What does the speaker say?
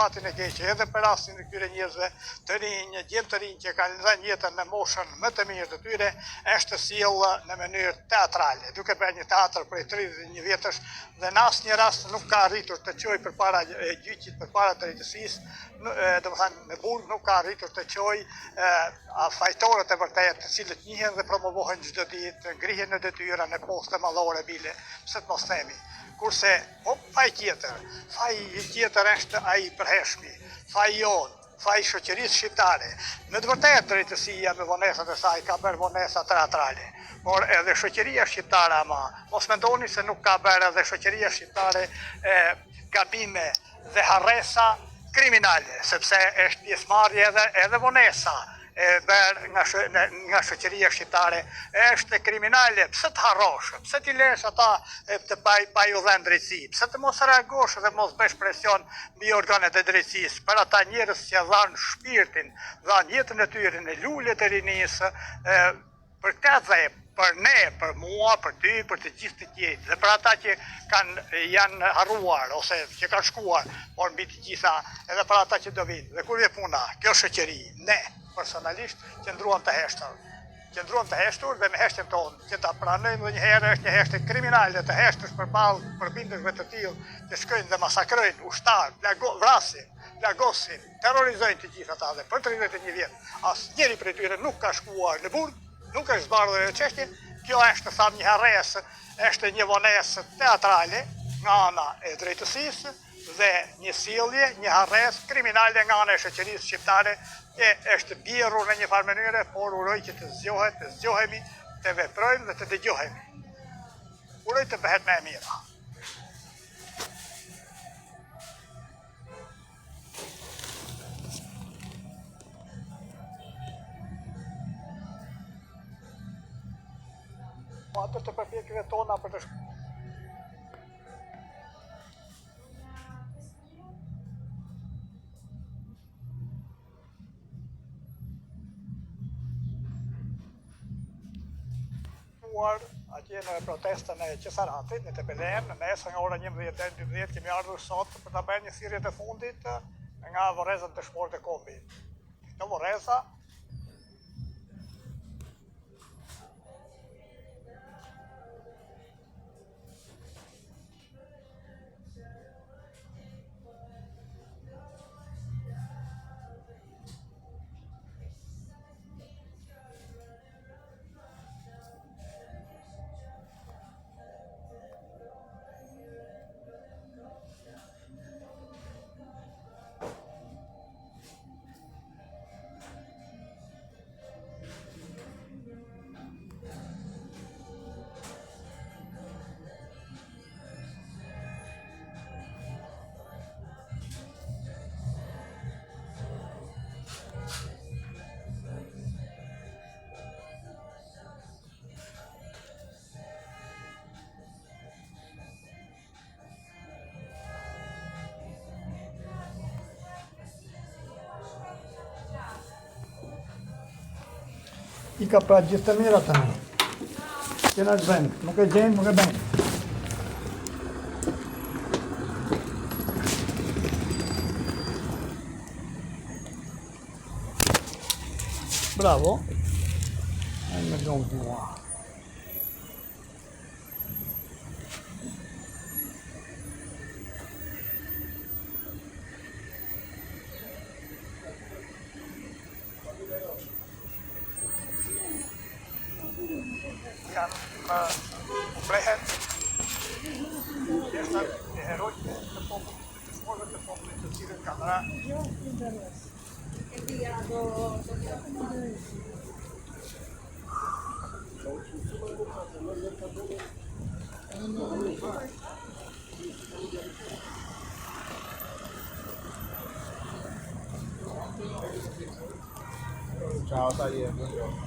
fatin e keq edhe për rastin e këtyre njerëzve të rinj, djemë të rinj që kanë dhënë jetën në moshën më të mirë të tyre, është sjellë në mënyrë teatrale, duke bërë një teatr për 31 vjetësh dhe në asnjë rast nuk ka arritur të çojë përpara gjyqit, përpara drejtësisë, domethënë në burg nuk ka arritur të çojë fajtorët e vërtetë, të cilët njihen dhe promovohen çdo ditë, ngrihen në detyra në poste mallore bile, pse të mos themi. Kurse faji tjetër është ai i përhershmi, faji jon, faji shoqërisë shqiptare. Me të vërtetë drejtësia me vonesat e saj ka bërë vonesa teatrale, por edhe shoqëria shqiptare mos mendoni se nuk ka bërë edhe shoqëria shqiptare gabime dhe harresa kriminale, sepse është pjesëmarrje edhe vonesa nga shoqëria shqiptare është kriminale. Pse të harrosh, pse t'i lesh ata të pa ju dhënë drejtësi, pse të mos reagosh dhe mos bësh presion mbi organet e drejtësisë për ata njerëz që dhanë shpirtin, dhanë jetën e tyre në lulet e rinisë, për këtë dhe për ne, për mua, për ty, për të gjithë të tjerë, dhe për ata që janë harruar ose që kanë shkuar, por mbi të gjitha edhe për ata që do vinë. Dhe kur vjen puna, kjo shoqëri, ne personalisht qëndruam të heshtur. Qëndruam të heshtur dhe me heshtjen tonë që ta pranojmë dhe një herë është një heshtje kriminale të heshtës përballë përbindësve të tillë që shkojnë dhe masakrojnë ushtar, vrasin, plagosin, terrorizojnë të gjithë ata dhe për 31 vjet. Asnjëri prej tyre nuk ka shkuar në burg, nuk është zbardhur në çështje. Kjo është thamë një harresë, është një vonesë teatrale nga ana e drejtësisë dhe një sjellje, një harresë kriminale nga ana e shoqërisë shqiptare që është bjerrur në një farë mënyre, por uroj që të zgjohet, të zgjohemi, të veprojmë dhe të dëgjohemi. Uroj të bëhet më e mira. Atë të përpjekjeve tona për të atje në protestën e Qesaratit, në Tepelen, nesër nga ora 11 deri 12 kemi ardhur sot për ta bërë një thirrje të fundit nga vorrezat të shport e kombit. Këto vorreza I ka pra gjithë të mira tani. Kena të bëjmë, nuk e gjenë, nuk e bëjmë. Bravo. E me gjomë të mua. U plehet jeshtë e herojt të popullit, të shmorëve të popullit të cilët kanë ra. Ciao, Taglier, buongiorno.